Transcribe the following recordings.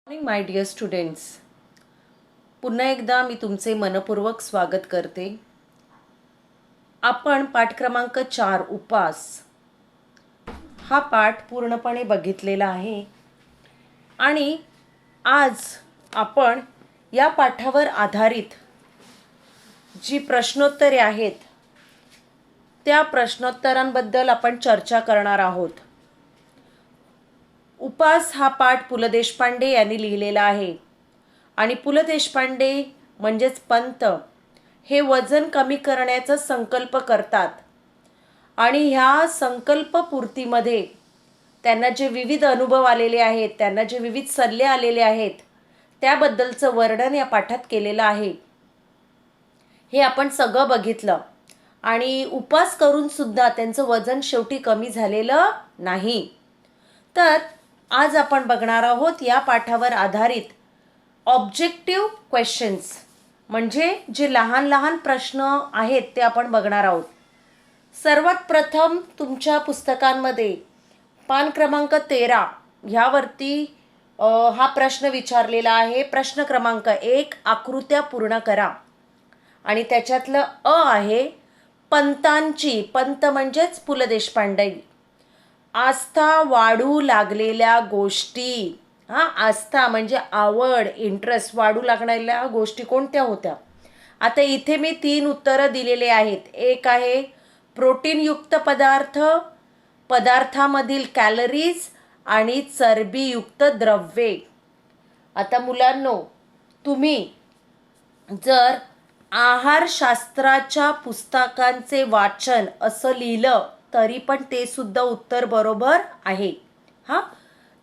Morning my dear students. पुन्हा एकदा मी तुमचे मनपूर्वक स्वागत करते. आपण पाठ क्रमांक 4 उपास हा पाठ पूर्णपणे बघितलेला आहे आणि आज आपण या पाठावर आधारित जी प्रश्नोत्तरे आहेत त्या प्रश्नोत्तरांबद्दल आपण चर्चा करणार आहोत. उपास हा पाठ पु ल देशपांडे यांनी लिहिलेला आहे आणि पु ल देशपांडे म्हणजेच पंत हे वजन कमी करण्याचा संकल्प करतात आणि ह्या संकल्पपूर्तीमध्ये त्यांना जे विविध अनुभव आलेले आहेत, त्यांना जे विविध सल्ले आलेले आहेत त्याबद्दलचं वर्णन या पाठात केलेलं आहे. हे आपण सगळं बघितलं आणि उपास करून सुद्धा त्यांचं वजन शेवटी कमी झालेलं नाही. तर आज आपण बघणार आहोत या पाठावर आधारित ऑब्जेक्टिव्ह क्वेश्चन्स, म्हणजे जे लहान लहान प्रश्न आहेत ते आपण बघणार आहोत. सर्वात प्रथम तुमच्या पुस्तकांमध्ये पान क्रमांक 13 ह्यावरती हा प्रश्न विचारलेला आहे. प्रश्न क्रमांक 1, आकृत्या पूर्ण करा. आणि त्याच्यातलं आहे पंतांची, पंत म्हणजेच पु ल देशपांडे, आस्था वाढू लागलेल्या गोष्टी. आस्था म्हणजे आवड, इंटरेस्ट, वाढू लागलेल्या गोष्टी कोणत्या होत्या? आता इथे मी 3 उत्तरं दिलेले आहेत. एक आहे प्रोटीनयुक्त पदार्थ, पदार्थामधील कॅलरीज आणि चरबीयुक्त द्रव्ये. आता मुलांनो, तुम्ही जर आहारशास्त्राच्या पुस्तकांचे वाचन असं लिहिलं तरी पण ते सुद्धा उत्तर बरोबर आहे.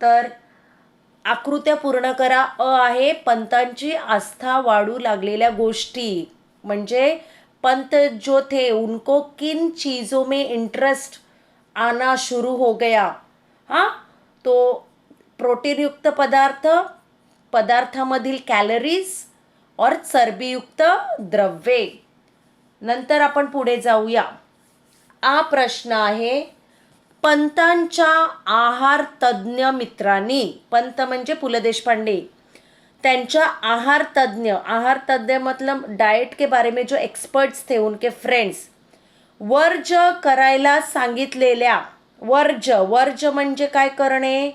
तर आकृत्या पूर्ण करा. आहे पंतांची आस्था वाढू लागलेल्या गोष्टी, म्हणजे पंत जो थे उनको किन चीज़ों में इंटरेस्ट आना शुरू हो गया. तो प्रोटीनयुक्त पदार्थ, पदार्थामधील कॅलरीज और चरबीयुक्त द्रव्ये. नंतर आपण पुढे जाऊया. हा प्रश्न आहे पंतांच्या आहार तज्ञ मित्रांनी, पंत म्हणजे पु ल देशपांडे, त्यांच्या आहार तज्ञ मतलब डाइट के बारे में जो एक्सपर्ट्स थे उनके फ्रेंड्स, वर्ज करायला सांगितलेल्या, वर्ज म्हणजे काय करणे?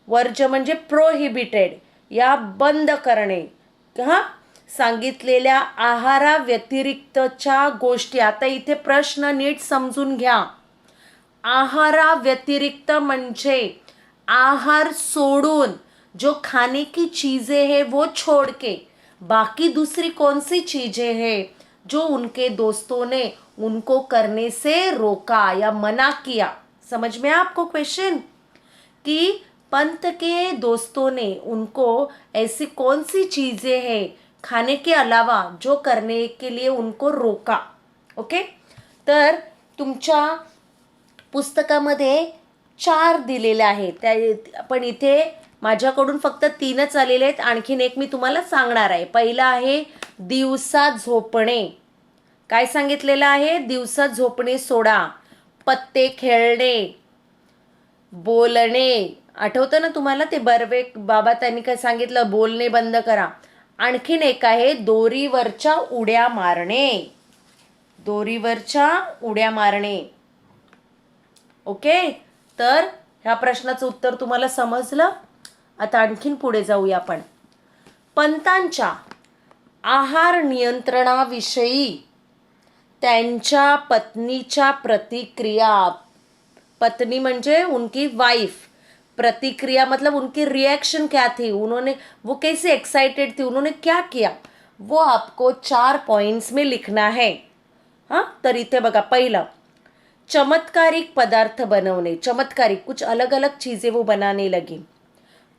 वर्ज म्हणजे प्रोहिबिटेड, या बंद करणे, सांगितलेल्या आहाराव्यतिरिक्तच्या गोष्टी. आता इथे प्रश्न नीट समजून घ्या. आहाराव्यतिरिक्त म्हणजे आहार सोडून, जो खाने की चीज़ें है वो छोड़ के बाकी दूसरी कौन सी चीज़ें है जो उनके दोस्तों ने उनको करने से रोका या मना किया. समझ में आपको क्वेश्चन? कि पंत के दोस्तों ने उनको ऐसी कौन सी चीज़ें हैं खाने के अलावा जो करने के लिए उनको रोका. ओके, तर तुमच्या पुस्तकामध्ये 4 दिलेले आहेत, त्या पण इथे माझ्याकडून फक्त 3च आलेले आहेत. आणखीन एक मी तुम्हाला सांगणार आहे. पहिला आहे दिवसा झोपणे. काय सांगितलेलं आहे? दिवसा झोपणे सोडा, पत्ते खेळणे, बोलणे. आठवतं ना तुम्हाला ते बर्वे बाबा त्यांनी काय सांगितलं? बोलणे बंद करा. आणखीन एक आहे दोरीवरच्या उड्या मारणे, दोरीवरच्या उड्या मारणे. ओके, तर ह्या प्रश्नाचं उत्तर तुम्हाला समजलं. आता आणखीन पुढे जाऊया आपण. पंतांच्या आहार नियंत्रणाविषयी त्यांच्या पत्नीच्या प्रतिक्रिया. पत्नी म्हणजे उनकी वाइफ. प्रतिक्रिया मतलब उनकी रिएक्शन क्या थी, उन्होंने वो कैसे एक्साइटेड थी, उन्होंने क्या किया, वो आपको 4 पॉइंट्स में लिखना है. तर इथे बघा, पहिलं चमत्कारिक पदार्थ बनवणे. चमत्कारिक, कुछ अलग अलग चीज़ें वो बनाने लगी.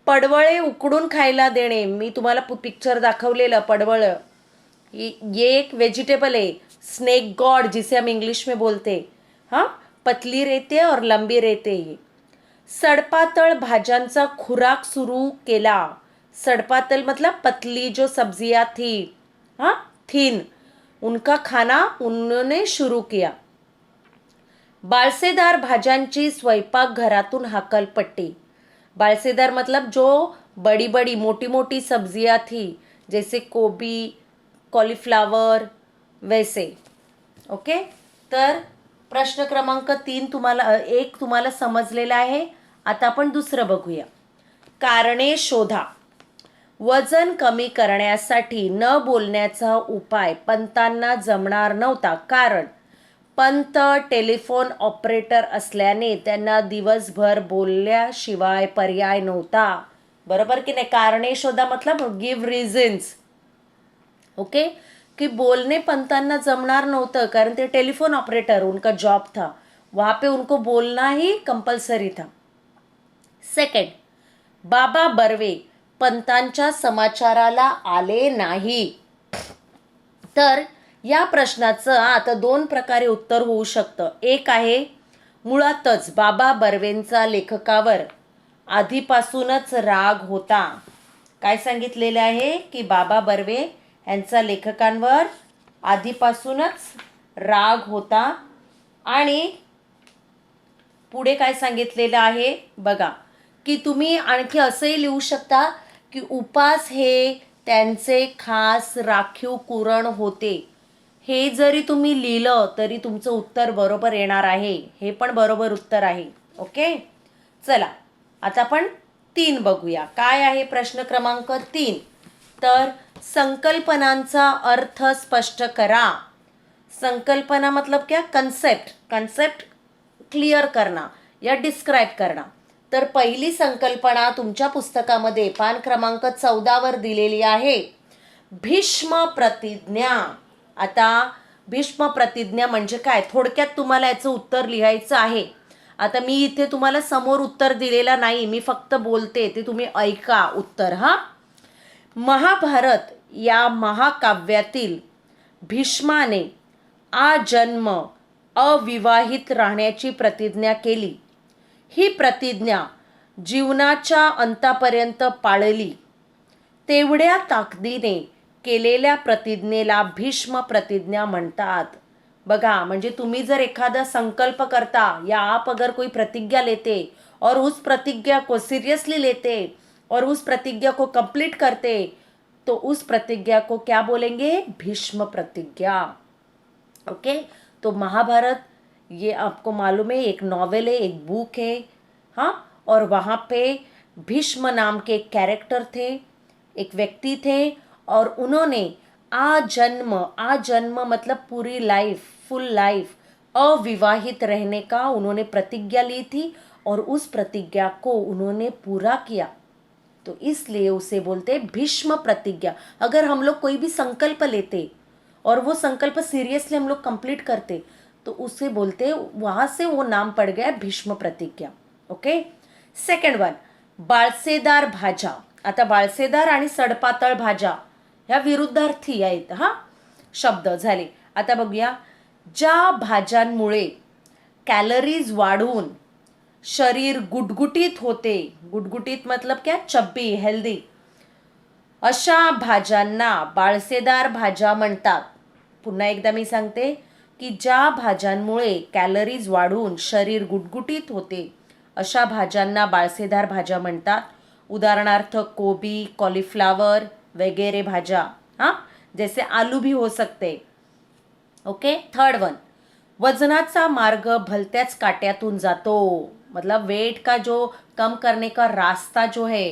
पडवळे उकडून खायला देणे. मी तुम्हाला पिक्चर दाखवलेलं पडवळ. ये एक वेजिटेबल है, स्नेक गॉड जिसे हम इंग्लिश में बोलते. पतली रहते और लंबी रहते. सडपातळ भाज्यांचा खुराक सुरू केला. सडपातळ मतलब पतली जो सब्जियां थी, थीन, उनका खाना उन्होंने शुरू किया. बाळसेदार भाज्यांची स्वयंपाकघरातून हकालपट्टी. बाळसेदार मतलब जो बड़ी बड़ी मोटी मोटी सब्जियां थी, जैसे गोभी, कॉलीफ्लावर, वैसे. ओके. तर प्रश्न क्रमांक 1 तुम्हाला समजलेला आहे. आता आपण दुसरं बघूया. कारणे शोधा. वजन कमी करण्यासाठी न बोलण्याचा उपाय पंतांना जमणार नव्हता, कारण पंत टेलिफोन ऑपरेटर असल्याने त्यांना दिवसभर बोलल्याशिवाय पर्याय नव्हता. बरोबर की नाही. कारणे शोधा मतलब गिव्ह रिझन्स. ओके. कि बोलने पंतांना जमणार नव्हतं, कारण ते टेलीफोन ऑपरेटर, उनका जॉब था, वहां पे उनको बोलना ही कंपल्सरी था. सेकंड, बाबा बर्वे पंतांच्या समाचाराला आले नाही. तर या प्रश्नाचं आता 2 प्रकारे उत्तर होऊ शकतं. एक आहे, मुळातच बाबा बर्वेंचा लेखकावर आधीपासूनच राग होता. काय सांगितलेलं आहे की बाबा बर्वे यांचा लेखकांवर आधीपासूनच राग होता. आणि पुढे काय सांगितलेलं आहे बघा, की तुम्ही आणखी असंही लिहू शकता की उपास हे त्यांचे खास राखीव कुरण होते. हे जरी तुम्ही लिहिलं तरी तुमचं उत्तर बरोबर येणार आहे. हे पण बरोबर उत्तर आहे. ओके. चला आता आपण 3 बघूया. काय आहे प्रश्न क्रमांक 3. तर संकल्पनांचा अर्थ स्पष्ट करा. संकल्पना मतलब क्या? कंसेप्ट क्लियर करना या डिस्क्राइब करना. तर पहिली संकल्पना तुमच्या पुस्तकामध्ये पान क्रमांक 14 वर दिलेली आहे, भीष्म प्रतिज्ञा. आता भीष्म प्रतिज्ञा म्हणजे काय, थोडक्यात तुम्हाला याचं उत्तर लिहायचं आहे. आता मी इथे तुम्हाला समोर उत्तर दिलेला नाही, मी फक्त बोलते, ते तुम्ही ऐका उत्तर. महाभारत या महाकाव्यातील भीष्माने आजन्म अविवाहित राहण्याची प्रतिज्ञा केली. ही प्रतिज्ञा जीवनाच्या अंतापर्यंत पाळली. तेवढ्या ताकदीने केलेल्या प्रतिज्ञेला भीष्म प्रतिज्ञा म्हणतात. बघा, म्हणजे तुम्ही जर एखादा संकल्प करता या आप अगर कोई प्रतिज्ञा लेते और उस प्रतिज्ञा को सीरियसली लेते और उस प्रतिज्ञा को कंप्लीट करते, तो उस प्रतिज्ञा को क्या बोलेंगे? भीष्म प्रतिज्ञा. ओके. तो महाभारत ये आपको मालूम है, एक नॉवेल है, एक बुक है. और वहाँ पे भीष्म नाम के एक कैरेक्टर थे, एक व्यक्ति थे, और उन्होंने आजन्म मतलब पूरी लाइफ, फुल लाइफ अविवाहित रहने का उन्होंने प्रतिज्ञा ली थी, और उस प्रतिज्ञा को उन्होंने पूरा किया. तो इसलिए उसे बोलते भीष्म प्रतिज्ञा. अगर हम लोग कोई भी संकल्प लेते और वो संकल्प सीरियसली हम लोग कंप्लीट करते, तो उसे बोलते, वहां से वो नाम पड़ गया भीष्म प्रतिज्ञा. ओके. सेकंड वन, बाळसेदार भाज्या. आता बाळसेदार आणि सडपातळ भाज्या ह्या विरुद्धार्थी आहेत शब्द झाले. आता बघूया, ज्या भाज्यांमुळे कॅलरीज वाढून शरीर गुटगुटीत होते, गुटगुटीत मतलब क्या? चब्बी, हेल्दी, अशा भाज्यांना बाळसेदार भाज्या म्हणतात. पुन्हा एकदा मी सांगते की ज्या भाज्यांमुळे कॅलरीज वाढून शरीर गुटगुटीत होते, अशा भाज्यांना बाळसेदार भाज्या म्हणतात. उदाहरणार्थ कोबी, कॉलीफ्लावर वगैरे भाज्या. जैसे आलू भी हो सकते. ओके. थर्ड वन, वजनाचा मार्ग भलत्याच काट्यातून जातो. मतलब वेट का जो कम करने का रास्ता जो है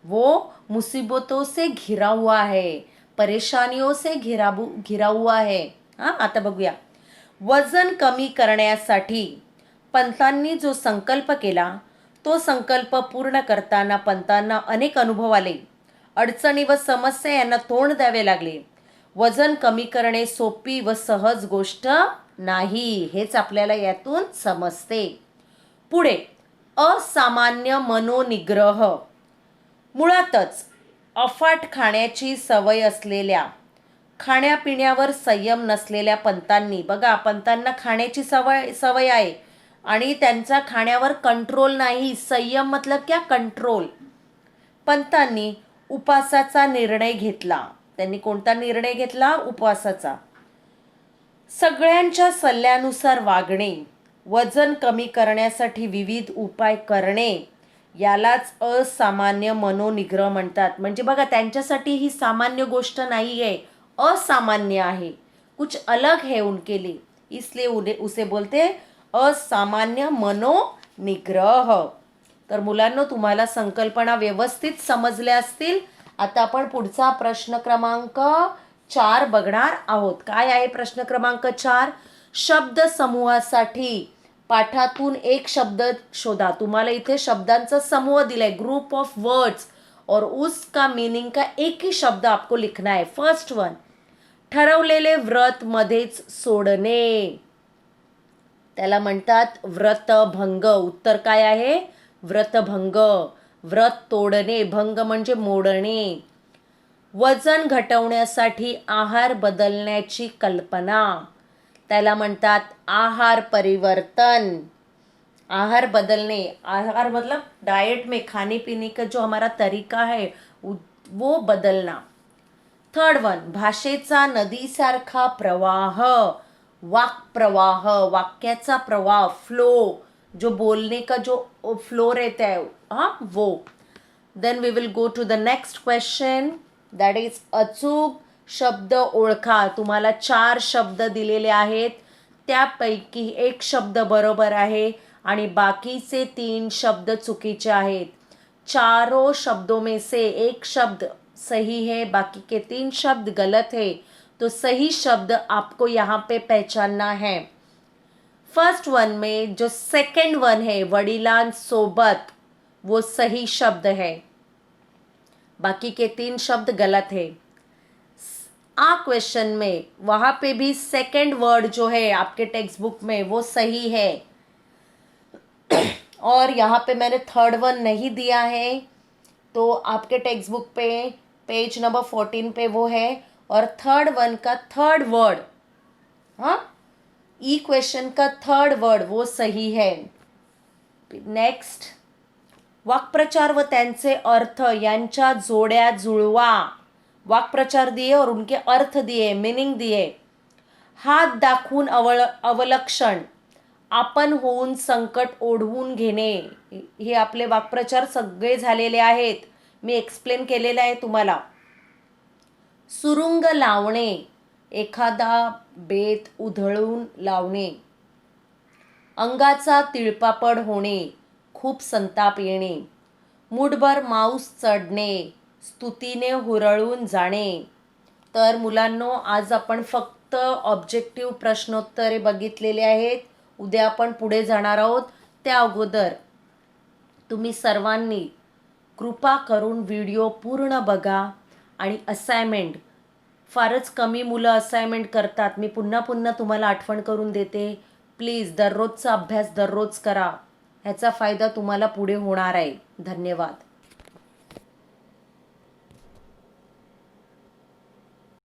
वो मुसीबतों से घिरा हुआ है, परेशानियों से घिरा हुआ है. आता बघूया, वजन कमी करण्यासाठी पंतांनी जो संकल्प केला, तो संकल्प पूर्ण करताना पंतांना अनेक अनुभव आले. अडचणी व समस्या यांना तोंड द्यावे लागले. वजन कमी करणे सोपी व सहज गोष्ट नाही, हेच आपल्याला यातून समजते. पुढे, असामान्य मनोनिग्रह. मुळातच अफाट खाण्याची सवय असलेल्या, खाण्यापिण्यावर संयम नसलेल्या पंतांनी, बघा पंतांना खाण्याची सवय आहे आणि त्यांचा खाण्यावर कंट्रोल नाही. संयम मतलब क्या? कंट्रोल. पंतांनी उपवासाचा निर्णय घेतला. त्यांनी कोणता निर्णय घेतला? उपवासाचा. सगळ्यांच्या सल्ल्यानुसार वागणे, वजन कमी करण्यासाठी विविध उपाय करणे यालाच असामान्य मनोनिग्रह म्हणतात. म्हणजे बघा, त्यांच्यासाठी ही सामान्य गोष्ट नाही आहे, असामान्य आहे, कुछ अलग है उनके लिए, इसलिए उसे बोलते असामान्य मनोनिग्रह. तर मुलांनो, तुम्हाला संकल्पना व्यवस्थित समजल्या असतील. आता आपण पुढचा प्रश्न क्रमांक 4 बघणार आहोत. काय आहे प्रश्न क्रमांक 4? शब्द समूहासाठी पाठातून एक शब्द शोधा. तुम्हाला इथे शब्दांचा समूह दिलाय, ग्रुप ऑफ वर्ड्स, और उसका मीनिंग का एक ही शब्द आपको लिखना है. फर्स्ट वन, ठरवलेले व्रत मध्येच सोडणे, त्याला म्हणतात व्रतभंग. उत्तर काय आहे? व्रतभंग. व्रत तोडणे, भंग म्हणजे मोडणे. वजन घटवण्यासाठी आहार बदलण्याची कल्पना, त्याला म्हणतात आहार परिवर्तन. आहार बदलने, आहार मतलब डाइट में खाने पीने का जो हमारा तरीका है वो बदलना. थर्ड वन, भाषेचा नदीसारखा प्रवाह, वाक प्रवाह, वाक्याचा प्रवाह, फ्लो, जो बोलने का जो फ्लो रहता है, हाँ वो. Then we will go to the next question, that is अचूक शब्द ओळखा. तुम्हाला 4 शब्द दिलेले आहेत, त्यापैकी एक शब्द बरोबर आहे आणि बाकीचे 3 शब्द चुकीचे आहेत. चारों शब्दों में से एक शब्द सही है, बाकी के 3 शब्द गलत है. तो सही शब्द आपको यहाँ पे पहचानना है. फर्स्ट वन में जो सेकंड वन है, वडिलांसोबत, वो सही शब्द है, बाकी के 3 शब्द गलत है. आ क्वेश्चन में वहां पे भी सेकंड वर्ड जो है आपके टेक्स्ट बुक में वो सही है, और यहाँ पे मैंने थर्ड वन नहीं दिया है. तो आपके टेक्स्ट बुक पे पेज नंबर 14 पे वो है, और थर्ड वन का थर्ड वर्ड, हाँ, ई क्वेश्चन का थर्ड वर्ड वो सही है. नेक्स्ट, वाक्प्रचार व त्यांचे अर्थ यांच्या जोड्या जुळवा. वाक्प्रचार दिए और उनके अर्थ दिए, मीनिंग दिए. हात दाखवून अवलक्षण, आपण होऊन संकट ओढवून घेणे, हे आपले वाक्प्रचार सगळे झालेले आहेत. मी एक्सप्लेन केलेलं आहे तुम्हाला. सुरुंग लावणे, एखादा बेत उधळून लावणे. अंगाचा तिळपापड होणे, खूप संताप येणे. मुठभर मांस चढणे, स्तुतीने हुरळून जाणे. तर मुलांनो, आज आपण फक्त ऑब्जेक्टिव्ह प्रश्नोत्तरे बघितलेले आहेत. उद्या आपण पुढे जाणार आहोत. त्या अगोदर तुम्ही सर्वांनी कृपा करून व्हिडिओ पूर्ण बघा आणि असाइनमेंट, फारच कमी मुलं असाइनमेंट करतात. मी पुन्हा पुन्हा तुम्हाला आठवण करून देते, प्लीज दररोजचा अभ्यास दररोज करा. ह्याचा फायदा तुम्हाला पुढे होणार आहे. धन्यवाद.